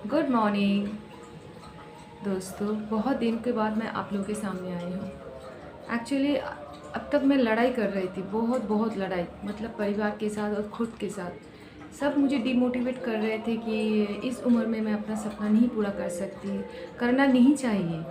Good morning दोस्तों। बहुत दिन के बाद मैं आप लोगों के सामने आई हूँ। एक्चुअली अब तक मैं लड़ाई कर रही थी, बहुत बहुत लड़ाई, मतलब परिवार के साथ और खुद के साथ। सब मुझे डिमोटिवेट कर रहे थे कि इस उम्र में मैं अपना सपना नहीं पूरा कर सकती, करना नहीं चाहिए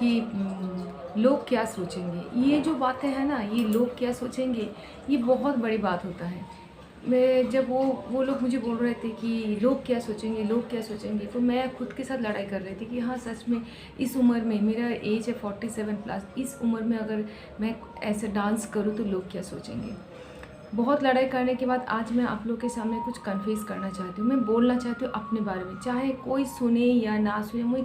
कि लोग क्या सोचेंगे। ये जो बातें हैं ना, ये लोग क्या सोचेंगे, ये बहुत बड़ी बात होता है। मैं जब वो लोग मुझे बोल रहे थे कि लोग क्या सोचेंगे, लोग क्या सोचेंगे, तो मैं खुद के साथ लड़ाई कर रही थी कि हाँ सच में इस उम्र में, मेरा एज है 47 प्लस, इस उम्र में अगर मैं ऐसे डांस करूँ तो लोग क्या सोचेंगे। बहुत लड़ाई करने के बाद आज मैं आप लोग के सामने कुछ कन्फेस करना चाहती हूँ। मैं बोलना चाहती हूँ अपने बारे में, चाहे कोई सुने या ना सुने, मुझे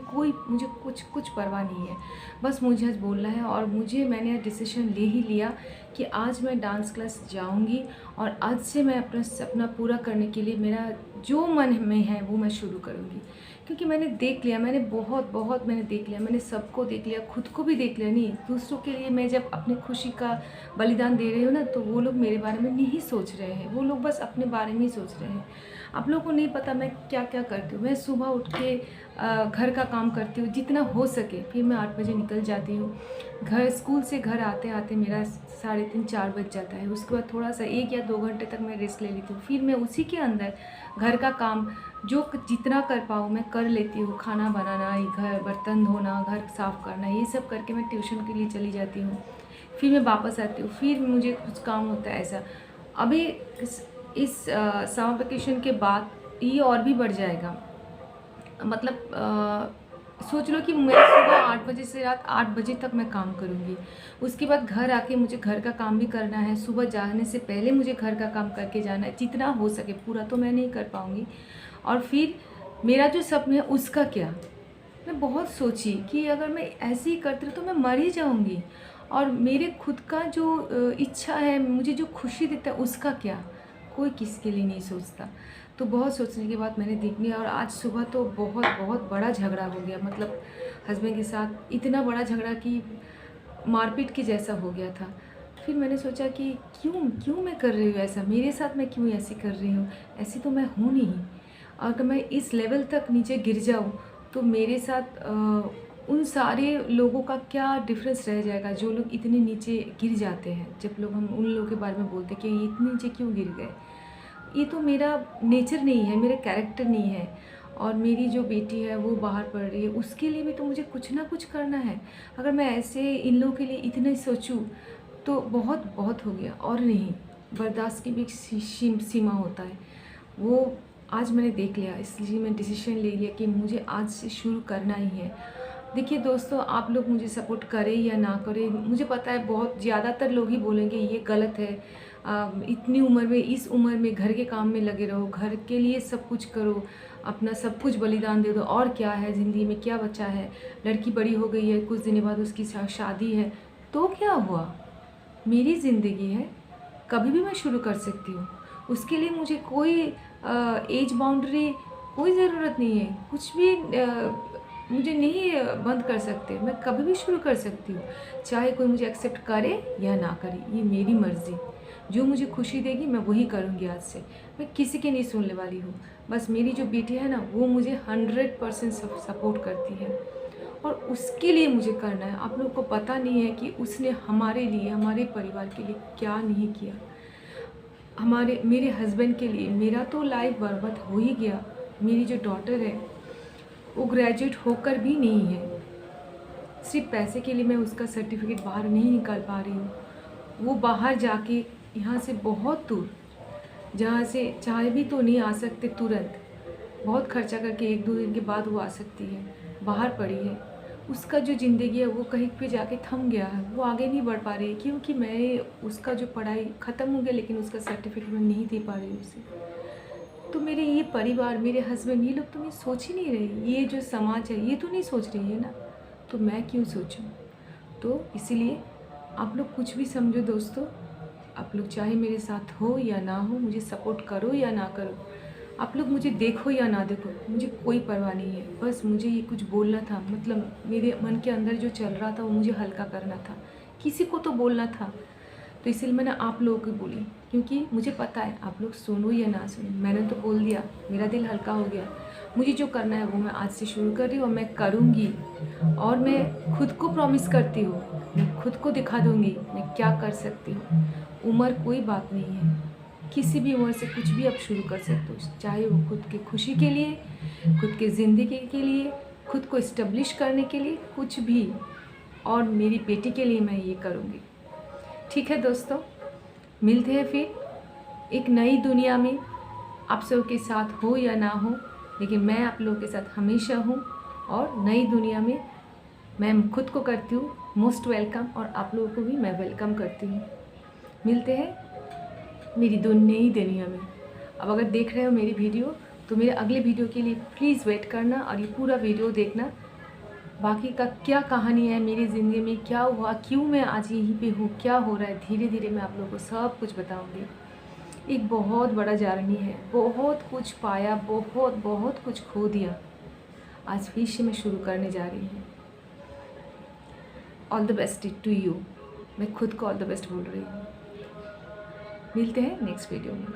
कुछ परवाह नहीं है। बस मुझे आज बोलना है और मैंने डिसीजन ले ही लिया कि आज मैं डांस क्लास जाऊँगी और आज से मैं अपना सपना पूरा करने के लिए मेरा जो मन में है वो मैं शुरू करूँगी। क्योंकि मैंने देख लिया, मैंने बहुत मैंने देख लिया, मैंने सबको देख लिया, खुद को भी देख लिया। नहीं, दूसरों के लिए मैं जब अपनी खुशी का बलिदान दे रही हूँ ना, तो वो लोग मेरे बारे में नहीं सोच रहे हैं, वो लोग बस अपने बारे में ही सोच रहे हैं। आप लोगों को नहीं पता मैं क्या क्या करती हूँ। मैं सुबह उठ के घर का काम करती हूँ जितना हो सके, फिर मैं 8 बजे निकल जाती हूँ। स्कूल से घर आते आते मेरा 3:30-4 बज जाता है। उसके बाद थोड़ा सा 1 या 2 घंटे तक मैं रेस्ट ले लेती हूँ। फिर मैं उसी के अंदर घर का काम जो जितना कर पाऊँ मैं कर लेती हूँ। खाना बनाना, घर बर्तन धोना, घर साफ़ करना, ये सब करके मैं ट्यूशन के लिए चली जाती हूँ। फिर मैं वापस आती हूँ, फिर मुझे कुछ काम होता है ऐसा। अभी इस समर वेकेशन के बाद ये और भी बढ़ जाएगा। मतलब सोच लो कि मैं सुबह 8 बजे से रात 8 बजे तक मैं काम करूँगी। उसके बाद घर आके मुझे घर का काम भी करना है। सुबह जाने से पहले मुझे घर का काम करके जाना है, जितना हो सके। पूरा तो मैं नहीं कर पाऊँगी। और फिर मेरा जो सपना है उसका क्या। मैं बहुत सोची कि अगर मैं ऐसे ही करती रही तो मैं मर ही जाऊँगी। और मेरे खुद का जो इच्छा है, मुझे जो खुशी देता है उसका क्या। कोई किसके लिए नहीं सोचता। तो बहुत सोचने के बाद मैंने देख लिया। और आज सुबह तो बहुत बहुत बड़ा झगड़ा हो गया, मतलब हस्बैंड के साथ इतना बड़ा झगड़ा कि मारपीट के जैसा हो गया था। फिर मैंने सोचा कि क्यों क्यों मैं कर रही हूँ ऐसा, मेरे साथ मैं क्यों ऐसी कर रही हूँ। ऐसी तो मैं हूँ नहीं। अगर मैं इस लेवल तक नीचे गिर जाऊँ तो मेरे साथ उन सारे लोगों का क्या डिफरेंस रह जाएगा जो लोग इतने नीचे गिर जाते हैं। जब लोग हम उन लोगों के बारे में बोलते हैं कि ये इतने नीचे क्यों गिर गए। ये तो मेरा नेचर नहीं है, मेरा कैरेक्टर नहीं है। और मेरी जो बेटी है वो बाहर पढ़ रही है, उसके लिए भी तो मुझे कुछ ना कुछ करना है। अगर मैं ऐसे इन लोगों के लिए इतना ही सोचूं तो बहुत बहुत हो गया। और नहीं, बर्दाश्त की भी एक सीमा होता है। वो आज मैंने देख लिया, इसलिए मैं डिसीजन ले लिया कि मुझे आज से शुरू करना ही है। देखिए दोस्तों, आप लोग मुझे सपोर्ट करें या ना करें, मुझे पता है बहुत ज़्यादातर लोग ही बोलेंगे ये गलत है। इतनी उम्र में, इस उम्र में घर के काम में लगे रहो, घर के लिए सब कुछ करो, अपना सब कुछ बलिदान दे दो, और क्या है ज़िंदगी में, क्या बचा है। लड़की बड़ी हो गई है, कुछ दिन बाद उसकी शादी है, तो क्या हुआ। मेरी ज़िंदगी है, कभी भी मैं शुरू कर सकती हूँ। उसके लिए मुझे कोई एज बाउंड्री, कोई ज़रूरत नहीं है। कुछ भी मुझे नहीं बंद कर सकते, मैं कभी भी शुरू कर सकती हूँ। चाहे कोई मुझे एक्सेप्ट करे या ना करे, ये मेरी मर्ज़ी। जो मुझे खुशी देगी मैं वही करूँगी आज से। मैं किसी की नहीं सुनने वाली हूँ। बस मेरी जो बेटी है ना, वो मुझे 100% सपोर्ट करती है और उसके लिए मुझे करना है। आप लोगों को पता नहीं है कि उसने हमारे लिए, हमारे परिवार के लिए क्या नहीं किया। मेरे हस्बैंड के लिए मेरा तो लाइफ बर्बाद हो ही गया। मेरी जो डॉटर है वो ग्रेजुएट होकर भी नहीं है। सिर्फ पैसे के लिए मैं उसका सर्टिफिकेट बाहर नहीं निकाल पा रही हूँ। वो बाहर जाके यहाँ से बहुत दूर, जहाँ से चाहे भी तो नहीं आ सकते तुरंत, बहुत खर्चा करके 1-2 दिन के बाद वो आ सकती है। बाहर पड़ी है, उसका जो ज़िंदगी है वो कहीं पे जाके थम गया है, वो आगे नहीं बढ़ पा रही है। क्योंकि मैं उसका जो पढ़ाई ख़त्म हो गया, लेकिन उसका सर्टिफिकेट मैं नहीं दे पा रही हूँ उसे। तो मेरे ये परिवार, मेरे हस्बैंड, ये लोग तो नहीं सोच ही नहीं रहे। ये जो समाज है ये तो नहीं सोच रही है ना, तो मैं क्यों सोचूं। तो इसीलिए आप लोग कुछ भी समझो दोस्तों, आप लोग चाहे मेरे साथ हो या ना हो, मुझे सपोर्ट करो या ना करो, आप लोग मुझे देखो या ना देखो, मुझे कोई परवाह नहीं है। बस मुझे ये कुछ बोलना था, मतलब मेरे मन के अंदर जो चल रहा था वो मुझे हल्का करना था, किसी को तो बोलना था। तो इसलिए मैंने आप लोगों को बोली, क्योंकि मुझे पता है आप लोग सुनो या ना सुनो, मैंने तो बोल दिया, मेरा दिल हल्का हो गया। मुझे जो करना है वो मैं आज से शुरू कर रही हूँ और मैं करूँगी। और मैं खुद को प्रॉमिस करती हूँ, मैं खुद को दिखा दूँगी मैं क्या कर सकती हूँ। उम्र कोई बात नहीं है, किसी भी उम्र से कुछ भी आप शुरू कर सकते हो, चाहे वो खुद की खुशी के लिए, खुद की ज़िंदगी के लिए, खुद को इस्टेब्लिश करने के लिए, कुछ भी। और मेरी बेटी के लिए मैं ये करूँगी। ठीक है दोस्तों, मिलते हैं फिर एक नई दुनिया में। आप सबके साथ हो या ना हो, लेकिन मैं आप लोगों के साथ हमेशा हूँ। और नई दुनिया में मैं खुद को करती हूँ मोस्ट वेलकम, और आप लोगों को भी मैं वेलकम करती हूँ। मिलते हैं मेरी नई दुनिया में। अब अगर देख रहे हो मेरी वीडियो, तो मेरे अगले वीडियो के लिए प्लीज़ वेट करना और ये पूरा वीडियो देखना। बाकी का क्या कहानी है मेरी ज़िंदगी में, क्या हुआ, क्यों मैं आज यहीं पे हूँ, क्या हो रहा है, धीरे धीरे मैं आप लोगों को सब कुछ बताऊँगी। एक बहुत बड़ा जर्नी है, बहुत कुछ पाया, बहुत बहुत कुछ खो दिया। आज फिर से मैं शुरू करने जा रही हूँ। All the best to you. मैं खुद को ऑल द बेस्ट बोल रही हूँ। मिलते हैं नेक्स्ट वीडियो में।